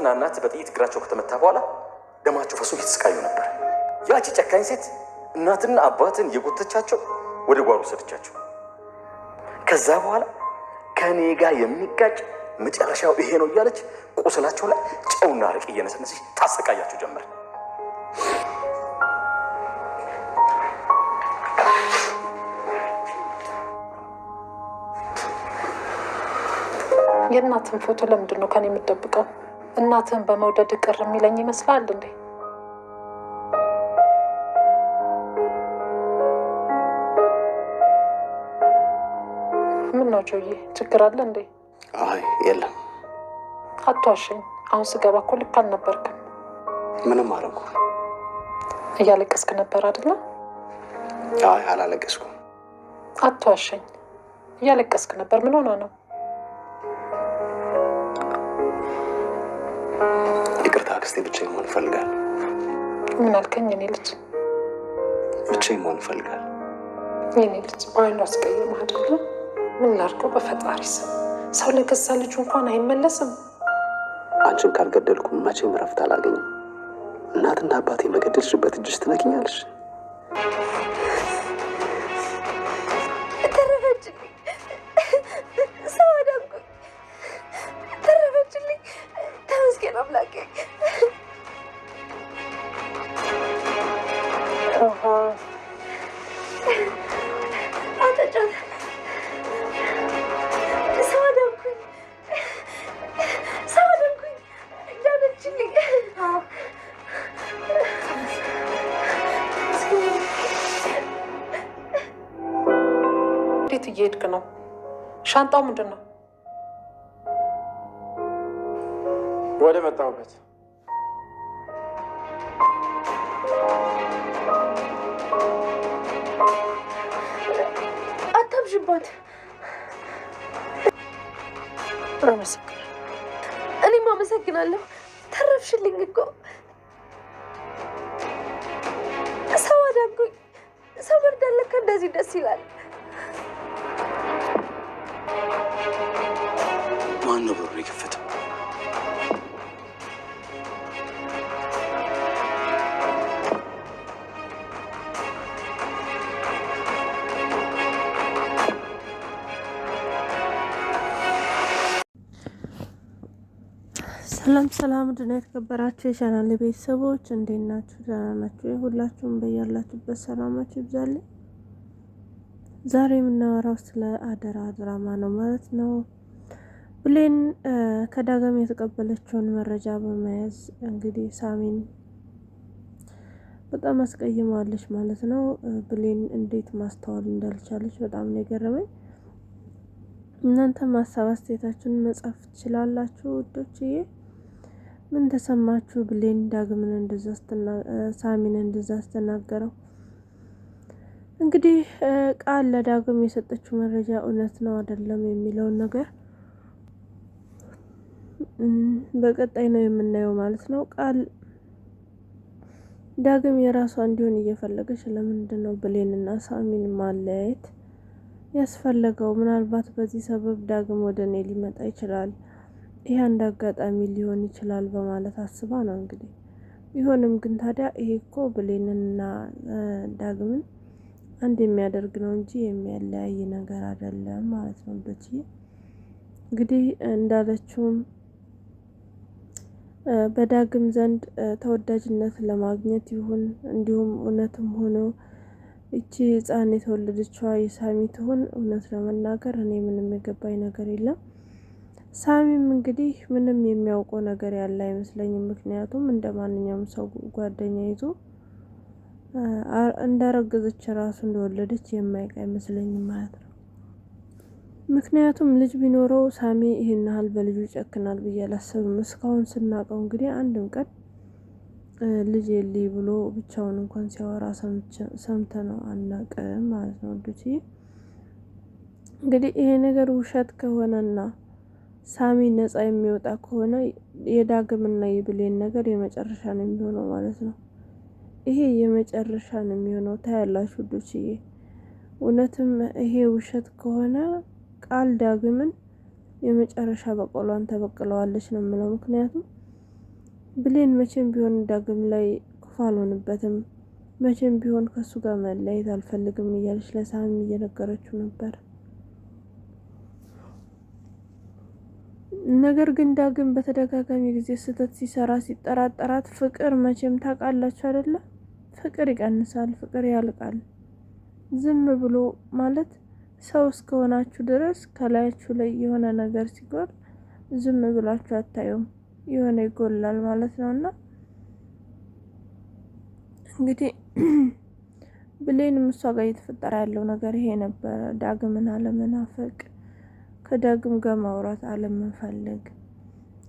አባትና እናት በጥይት እግራቸው ከተመታ በኋላ ደማቸው ፈሶ እየተሰቃዩ ነበር። ያቺ ጨካኝ ሴት እናትና አባትን የጎተቻቸው ወደ ጓሮ ወሰደቻቸው። ከዛ በኋላ ከኔ ጋር የሚጋጭ መጨረሻው ይሄ ነው እያለች ቁስላቸው ላይ ጨውና አረቄ እየነሰነሰች ታሰቃያቸው ጀመር። የእናትህን ፎቶ ለምንድን ነው ከኔ የምትደብቀው? እናትህን በመውደድ ቅር የሚለኝ ይመስላል እንዴ? ምን ነው ጆዬ፣ ችግር አለ እንዴ? አይ የለም። አትዋሸኝ። አሁን ስገባ እኮ ልክ አልነበርክም። ምንም አረጉ? እያለቀስክ ነበር አይደለ? አይ አላለቀስኩም። አትዋሸኝ። እያለቀስክ ነበር። ምን ሆነ ነው? ይቅርታ አክስቴ፣ ብቻዬን መሆን እፈልጋለሁ። ምን አልከኝ? የኔ ልጅ ብቻዬን መሆን እፈልጋለሁ። የኔ ልጅ በአይኑ አስቀየመህ አይደለ? ምን ላድርገው? በፈጣሪ ስም ሰው ለገዛ ልጁ እንኳን አይመለስም። አንቺን ካልገደልኩ መቼም እረፍት አላገኝም። እናትና አባቴ በገደልሽበት እጅሽ ትነኪኛለሽ። እንዴት እየሄድክ ነው? ሻንጣው ምንድን ነው? ወደ መጣሁበት። አታብዥባት። አመሰግናለሁ። እኔም አመሰግናለሁ። ተረፍሽልኝ እኮ። ሰው አዳንኩኝ። ሰው መርዳት ለካ እንደዚህ ደስ ይላል። ማን ነው በሩ የከፈተው? ሰላም ሰላም፣ ድና የተከበራችሁ የቻናል ቤተሰቦች እንዴት ናችሁ? ደህና ናችሁ? ሁላችሁም በያላችሁበት ሰላማችሁ ይብዛልኝ። ዛሬ የምናወራው ስለ አደራ ድራማ ነው ማለት ነው። ብሌን ከዳግም የተቀበለችውን መረጃ በመያዝ እንግዲህ ሳሚን በጣም አስቀይማለች ማለት ነው። ብሌን እንዴት ማስተዋል እንዳልቻለች በጣም ነው የገረመኝ። እናንተ ማሳብ አስተያየታችሁን መጻፍ ትችላላችሁ ውዶችዬ። ምን ተሰማችሁ? ብሌን ዳግምን እንደዛ ሳሚን እንደዛ አስተናገረው። እንግዲህ ቃል ለዳግም የሰጠችው መረጃ እውነት ነው አይደለም የሚለውን ነገር በቀጣይ ነው የምናየው ማለት ነው። ቃል ዳግም የራሷ እንዲሆን እየፈለገች ለምንድን ነው ብሌንና ሳሚን ማለያየት ያስፈለገው? ምናልባት በዚህ ሰበብ ዳግም ወደ እኔ ሊመጣ ይችላል፣ ይሄ አንድ አጋጣሚ ሊሆን ይችላል በማለት አስባ ነው እንግዲህ። ቢሆንም ግን ታዲያ ይሄ እኮ ብሌንና ዳግምን አንድ የሚያደርግ ነው እንጂ የሚያለያይ ነገር አይደለም ማለት ነው። እንግዲህ እንዳለችውም በዳግም ዘንድ ተወዳጅነት ለማግኘት ይሁን እንዲሁም እውነትም ሆኖ እቺ ህፃን የተወለደችዋ የሳሚ ትሆን፣ እውነት ለመናገር እኔ ምንም የገባኝ ነገር የለም። ሳሚም እንግዲህ ምንም የሚያውቀው ነገር ያለ አይመስለኝም። ምክንያቱም እንደ ማንኛውም ሰው ጓደኛ ይዞ እንዳረገዘች ራሱ እንደወለደች የማይቅ አይመስለኝም ማለት ነው። ምክንያቱም ልጅ ቢኖረው ሳሚ ይሄን ያህል በልጁ ይጨክናል ብዬ አላስብም። እስካሁን ስናቀው እንግዲህ አንድም ቀን ልጅ የለኝ ብሎ ብቻውን እንኳን ሲያወራ ሰምተነው አናውቅም ማለት ነው። እንግዲህ ይሄ ነገር ውሸት ከሆነና ሳሚ ነፃ የሚወጣ ከሆነ የዳግምና የብሌን ነገር የመጨረሻ ነው የሚሆነው ማለት ነው። ይሄ የመጨረሻ ነው የሚሆነው። ታያላችሁ ዱችዬ። እውነትም ይሄ ውሸት ከሆነ ቃል ዳግምን የመጨረሻ በቀሏን ተበቅለዋለች ነው የምለው። ምክንያቱም ብሌን መቼም ቢሆን ዳግም ላይ ክፉ አልሆንበትም፣ መቼም ቢሆን ከሱ ጋር መለየት አልፈልግም እያለች ለሳሚ እየነገረችው ነበር። ነገር ግን ዳግም በተደጋጋሚ ጊዜ ስህተት ሲሰራ ሲጠራጠራት፣ ፍቅር መቼም ታውቃላችሁ አይደለ? ፍቅር ይቀንሳል፣ ፍቅር ያልቃል። ዝም ብሎ ማለት ሰው እስከሆናችሁ ድረስ ከላያችሁ ላይ የሆነ ነገር ሲጎል ዝም ብላችሁ አታዩም፣ የሆነ ይጎላል ማለት ነው። እና እንግዲህ ብሌንም እሷ ጋር እየተፈጠረ ያለው ነገር ይሄ ነበረ። ዳግምን አለመናፈቅ፣ ከዳግም ጋር ማውራት አለመፈለግ፣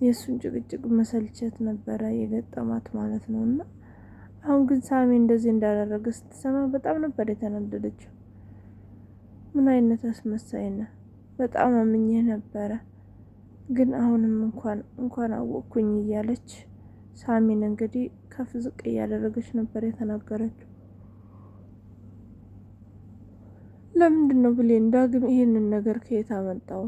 የእሱን ጭቅጭቅ መሰልቸት ነበረ የገጠማት ማለት ነው። እና አሁን ግን ሳሚ እንደዚህ እንዳደረገ ስትሰማ በጣም ነበር የተናደደችው። ምን አይነት አስመሳይ ነህ! በጣም አምኜህ ነበረ፣ ግን አሁንም እንኳን አወቅኩኝ እያለች ሳሚን እንግዲህ ከፍ ዝቅ እያደረገች ነበር የተናገረችው። ለምንድን ነው ብሌን ዳግም ይህንን ነገር ከየት አመጣው?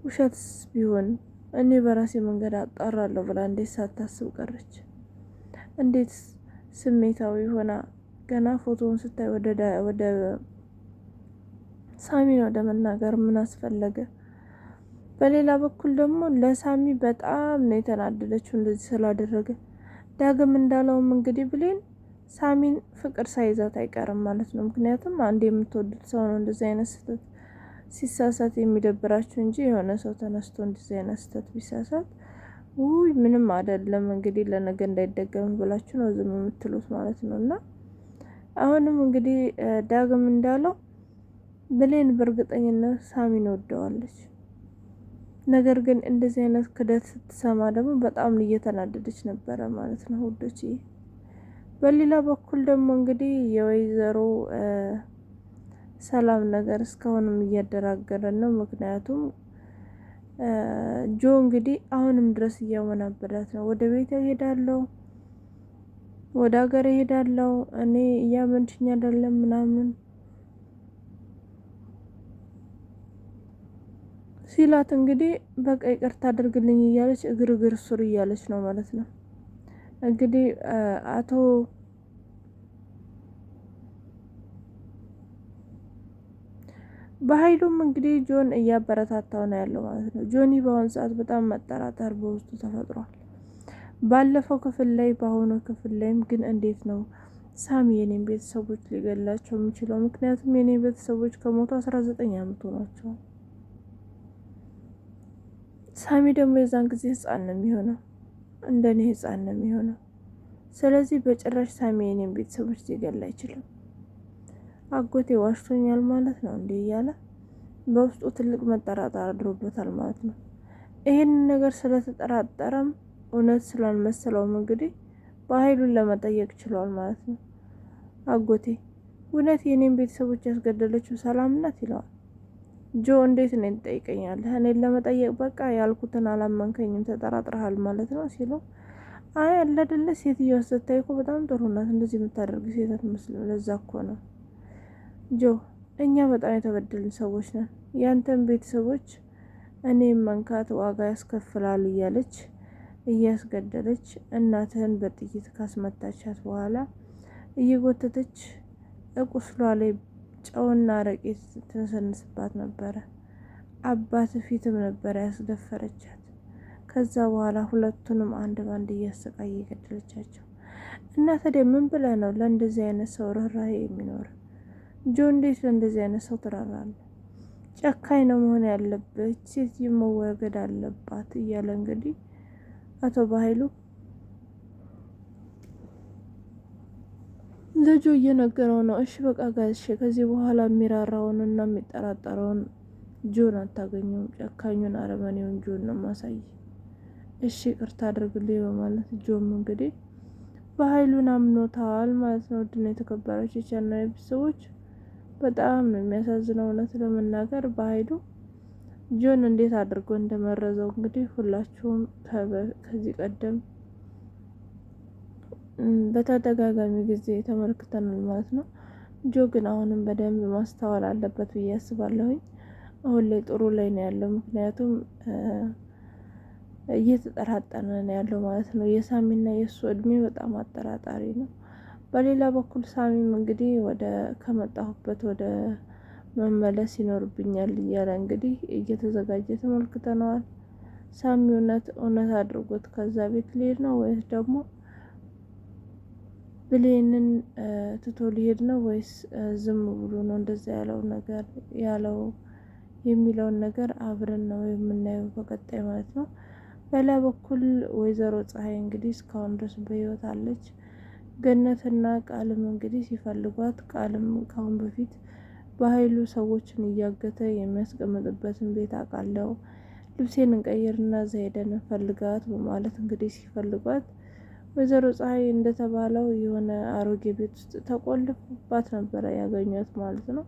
ውሸትስ ቢሆን እኔ በራሴ መንገድ አጣራለሁ ብላ እንዴት ሳታስብ ቀረች? እንዴት ስሜታዊ ሆና ገና ፎቶውን ስታይ ወደ ሳሚን ወደ መናገር ምን አስፈለገ? በሌላ በኩል ደግሞ ለሳሚ በጣም ነው የተናደደችው እንደዚህ ስላደረገ። ዳግም እንዳለውም እንግዲህ ብሌን ሳሚን ፍቅር ሳይዛት አይቀርም ማለት ነው። ምክንያቱም አንድ የምትወዱት ሰው ነው እንደዚህ አይነት ስህተት ሲሳሳት የሚደብራችሁ እንጂ የሆነ ሰው ተነስቶ እንደዚህ አይነት ስህተት ቢሳሳት ውይ ምንም አይደለም እንግዲህ ለነገ እንዳይደገም ብላችሁ ነው ዝም የምትሉት ማለት ነው። እና አሁንም እንግዲህ ዳግም እንዳለው ብሌን በእርግጠኝነት ሳሚን ወደዋለች። ነገር ግን እንደዚህ አይነት ክደት ስትሰማ ደግሞ በጣም እየተናደደች ነበረ ማለት ነው ውዶች። በሌላ በኩል ደግሞ እንግዲህ የወይዘሮ ሰላም ነገር እስካሁንም እያደራገረ ነው። ምክንያቱም ጆ እንግዲህ አሁንም ድረስ እያወናበዳት ነው። ወደ ቤት እሄዳለሁ፣ ወደ ሀገር እሄዳለሁ፣ እኔ እያመንሽኝ አይደለም ምናምን ሲላት እንግዲህ በቃ ይቅርታ አድርግልኝ እያለች እግር ሱር እያለች ነው ማለት ነው። እንግዲህ አቶ በኃይሉም እንግዲህ ጆን እያበረታታው ነው ያለው ማለት ነው። ጆኒ በአሁኑ ሰዓት በጣም መጠራጠር በውስጡ ተፈጥሯል። ባለፈው ክፍል ላይ በአሁኑ ክፍል ላይም ግን እንዴት ነው ሳሚ የኔን ቤተሰቦች ሊገላቸው የሚችለው? ምክንያቱም የኔ ቤተሰቦች ከሞቱ 19 ዓመት ሆኗቸዋል። ሳሚ ደግሞ የዛን ጊዜ ህፃን ነው የሚሆነው፣ እንደኔ ህፃን ነው የሚሆነው። ስለዚህ በጭራሽ ሳሚ የኔን ቤተሰቦች ሊገላ አይችልም። አጎቴ ዋሽቶኛል ማለት ነው እንዴ እያለ በውስጡ ትልቅ መጠራጠር አድሮበታል ማለት ነው። ይሄንን ነገር ስለተጠራጠረም እውነት ስላልመሰለውም እንግዲህ በኃይሉን ለመጠየቅ ችሏል ማለት ነው። አጎቴ እውነት የኔን ቤተሰቦች ያስገደለችው ሰላም ናት ይለዋል። ጆ እንዴት ነው ትጠይቀኛለህ? እኔን ለመጠየቅ በቃ ያልኩትን አላመንከኝም፣ ተጠራጥረሃል ማለት ነው ሲለው፣ አይ አለ አይደለ ሴትዮዋ ስታይ እኮ በጣም ጥሩ ናት፣ እንደዚህ የምታደርግ ሴት አትመስልም፣ ለዛ እኮ ነው ጆ፣ እኛ በጣም የተበደልን ሰዎች ነን። ያንተን ቤተሰቦች እኔም መንካት ዋጋ ያስከፍላል እያለች እያስገደለች እናትህን በጥይት ካስመታቻት በኋላ እየጎተተች ቁስሏ ላይ ጨውና ረቄት ትነሰንስባት ነበረ። አባት ፊትም ነበረ ያስደፈረቻት። ከዛ በኋላ ሁለቱንም አንድ ባንድ እያሰቃየ ገደለቻቸው። እና ታዲያ ምን ብለህ ነው ለእንደዚህ አይነት ሰው ርህራሄ የሚኖር? ጆ እንዴት ለእንደዚህ አይነት ሰው ትራራለህ? ጨካኝ ነው መሆን ያለበት፣ ሴት መወገድ አለባት እያለ እንግዲህ አቶ በኃይሉ ልጁ እየነገረው ነው። እሺ በቃ ጋሽ ከዚህ በኋላ የሚራራውን እና የሚጠራጠረውን ጆን አታገኘውም፣ ጨካኙን አረመኔውን ጆን ነው ማሳይ። እሺ ቅርታ አድርግልኝ በማለት ጆም እንግዲህ በኃይሉን አምኖታል ማለት ነው። ውድና የተከበራችሁ የቻናሌ ቤተሰቦች በጣም ነው የሚያሳዝነው እውነት ለመናገር በኃይሉ ጆን እንዴት አድርጎ እንደመረዘው እንግዲህ ሁላችሁም ከዚህ ቀደም በተደጋጋሚ ጊዜ ተመልክተናል ማለት ነው። ጆ ግን አሁንም በደንብ ማስተዋል አለበት ብዬ አስባለሁኝ። አሁን ላይ ጥሩ ላይ ነው ያለው። ምክንያቱም እየተጠራጠረ ነው ያለው ማለት ነው። የሳሚና የእሱ እድሜ በጣም አጠራጣሪ ነው። በሌላ በኩል ሳሚም እንግዲህ ወደ ከመጣሁበት ወደ መመለስ ይኖርብኛል እያለ እንግዲህ እየተዘጋጀ ተመልክተነዋል። ሳሚ እውነት አድርጎት ከዛ ቤት ሊሄድ ነው ወይስ ደግሞ ብሌንን ትቶ ሊሄድ ነው ወይስ ዝም ብሎ ነው እንደዛ ያለው የሚለውን ነገር አብረን ነው የምናየው በቀጣይ ማለት ነው። በሌላ በኩል ወይዘሮ ፀሐይ እንግዲህ እስካሁን ድረስ በህይወት አለች። ገነትና ቃልም እንግዲህ ሲፈልጓት ቃልም ካሁን በፊት በኃይሉ ሰዎችን እያገተ የሚያስቀምጥበትን ቤት አውቃለሁ፣ ልብሴን እንቀይርና እዛ ሄደን ፈልጋት በማለት እንግዲህ ሲፈልጓት ወይዘሮ ፀሐይ እንደተባለው የሆነ አሮጌ ቤት ውስጥ ተቆልፎባት ነበረ ያገኟት ማለት ነው።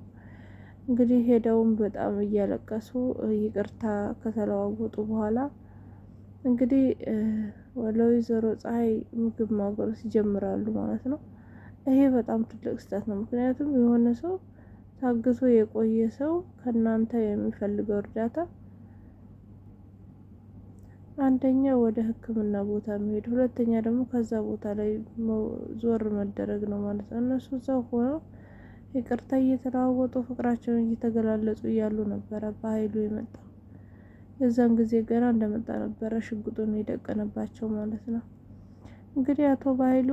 እንግዲህ ሄደውም በጣም እያለቀሱ ይቅርታ ከተለዋወጡ በኋላ እንግዲህ ለወይዘሮ ፀሐይ ምግብ ማጎረስ ይጀምራሉ ማለት ነው። ይሄ በጣም ትልቅ ስህተት ነው። ምክንያቱም የሆነ ሰው ታግሶ የቆየ ሰው ከእናንተ የሚፈልገው እርዳታ አንደኛ ወደ ሕክምና ቦታ መሄድ፣ ሁለተኛ ደግሞ ከዛ ቦታ ላይ ዞር መደረግ ነው ማለት ነው። እነሱ እዛው ሆነው ይቅርታ እየተለዋወጡ ፍቅራቸውን እየተገላለጹ እያሉ ነበረ በኃይሉ የመጣው። የዛን ጊዜ ገና እንደመጣ ነበረ ሽጉጡን የደቀነባቸው ማለት ነው። እንግዲህ አቶ በኃይሉ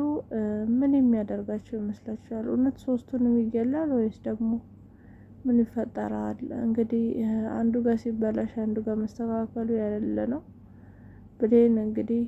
ምን የሚያደርጋቸው ይመስላችኋል? እውነት ሶስቱንም ይገላል ወይስ ደግሞ ምን ይፈጠራል? እንግዲህ አንዱ ጋር ሲበላሽ አንዱ ጋር መስተካከሉ ያለ ነው። ብሌን እንግዲህ